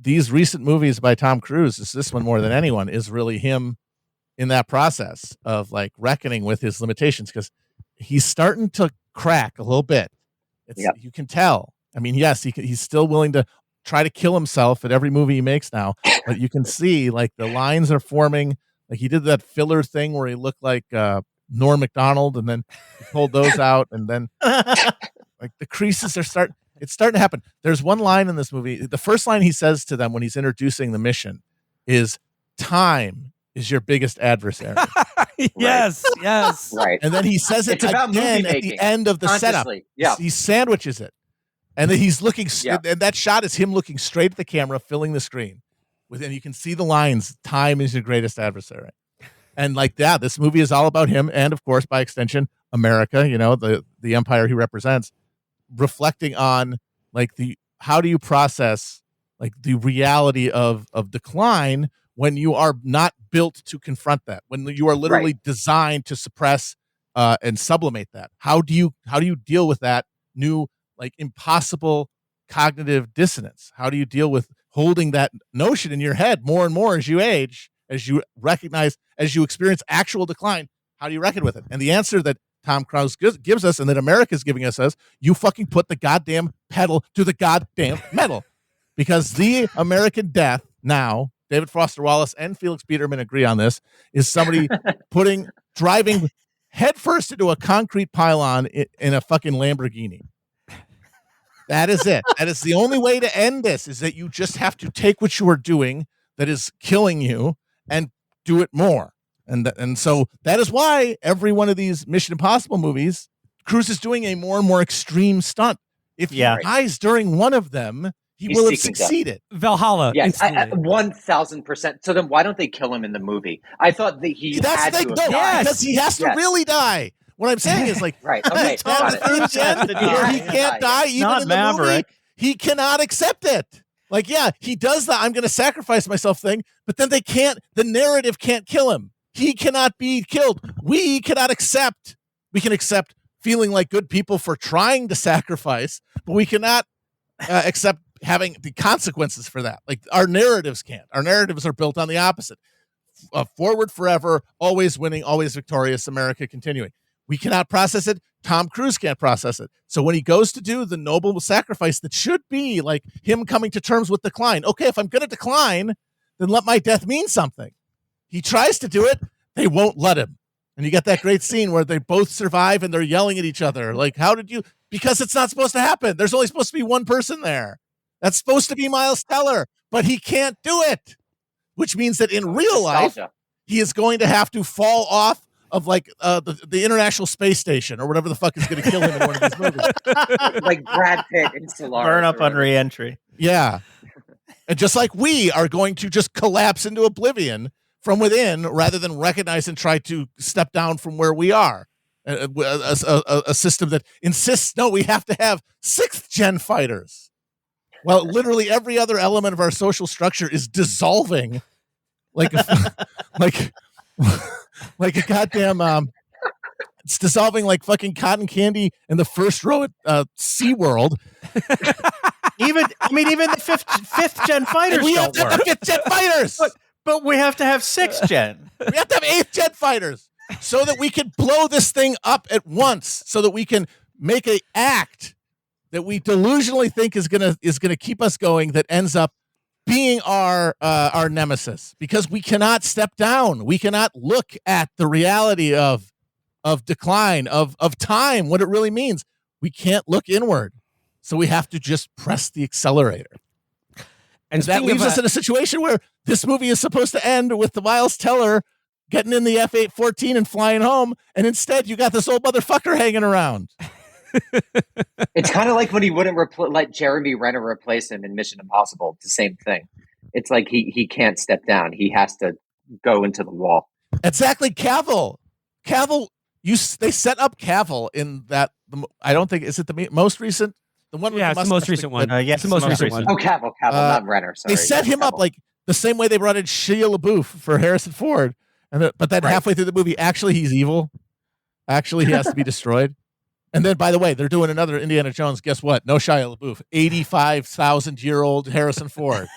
these recent movies by Tom Cruise, this one more than anyone, is really him in that process of like reckoning with his limitations, because he's starting to crack a little bit. You can tell. I mean, yes, he's still willing to try to kill himself at every movie he makes now, but you can see like the lines are forming. Like he did that filler thing where he looked like Norm Macdonald, and then he pulled those out, and then like the creases are it's starting to happen. There's one line in this movie. The first line he says to them when he's introducing the mission is, "Time is your biggest adversary." Yes. Right. And then he says it again at the end of the setup. Yeah. He sandwiches it. And then he's looking, and that shot is him looking straight at the camera, filling the screen. And you can see the lines, "Time is your greatest adversary." And like that, this movie is all about him. And of course, by extension, America, the empire he represents, reflecting on like how do you process like the reality of decline when you are not built to confront that, when you are literally designed to suppress and sublimate that. How do you deal with that new, like, impossible cognitive dissonance? How do you deal with holding that notion in your head more and more as you age, as you recognize, as you experience actual decline? How do you reckon with it? And the answer that Tom Cruise gives us, and that America is giving us, is you fucking put the goddamn pedal to the goddamn metal. Because the American death now, David Foster Wallace and Felix Biederman agree on this, is somebody driving headfirst into a concrete pylon in a fucking Lamborghini. That is it. That is the only way to end this, is that you just have to take what you are doing that is killing you and do it more. And so that is why every one of these Mission Impossible movies, Cruise is doing a more and more extreme stunt. If he dies during one of them, he will have succeeded. Valhalla. Yes, 1,000%. So then why don't they kill him in the movie? I thought that he had to have died. Because he has to really die. What I'm saying is, like, right, okay, he can't die even in the movie. He cannot accept it. Like, yeah, he does the "I'm going to sacrifice myself" thing, but then the narrative can't kill him. He cannot be killed. We cannot accept. We can accept feeling like good people for trying to sacrifice, but we cannot accept having the consequences for that. Like, our narratives can't. Our narratives are built on the opposite. Forward forever, always winning, always victorious, America continuing. We cannot process it. Tom Cruise can't process it. So when he goes to do the noble sacrifice that should be like him coming to terms with decline. Okay, if I'm going to decline, then let my death mean something. He tries to do it. They won't let him. And you get that great scene where they both survive and they're yelling at each other. Like, how did you? Because it's not supposed to happen. There's only supposed to be one person there. That's supposed to be Miles Teller, but he can't do it, which means that in real life, he is going to have to fall off of like the International Space Station or whatever the fuck is going to kill him in one of these movies. Like Brad Pitt in Solaris. Burn up on re-entry. Yeah. And just like we are going to just collapse into oblivion from within rather than recognize and try to step down from where we are. A system that insists, no, we have to have 6th gen fighters. Well, literally every other element of our social structure is dissolving like like a goddamn it's dissolving like fucking cotton candy in the first row at SeaWorld. even the fifth gen fighters. And we have to have the 5th gen fighters. But we have to have 6th gen. We have to have 8th gen fighters so that we can blow this thing up at once, so that we can make an act that we delusionally think is gonna keep us going, that ends up being our nemesis, because we cannot step down. We cannot look at the reality of decline, of time, what it really means. We can't look inward. So we have to just press the accelerator. And that leaves us in a situation where this movie is supposed to end with the Miles Teller getting in the F-814 and flying home, and instead you got this old motherfucker hanging around. It's kind of like when he wouldn't let Jeremy Renner replace him in Mission Impossible. It's the same thing. It's like he can't step down. He has to go into the wall. Exactly. Cavill, they set up Cavill in that. I don't think, is it the most recent? The one. Yeah, it's the most recent one. It's the most recent one. Oh, Cavill, not Renner. Sorry. They set him up like the same way they brought in Shia LaBeouf for Harrison Ford, but then halfway through the movie, actually he's evil. Actually, he has to be destroyed. And then, by the way, they're doing another Indiana Jones. Guess what? No Shia LaBeouf. 85,000-year-old Harrison Ford.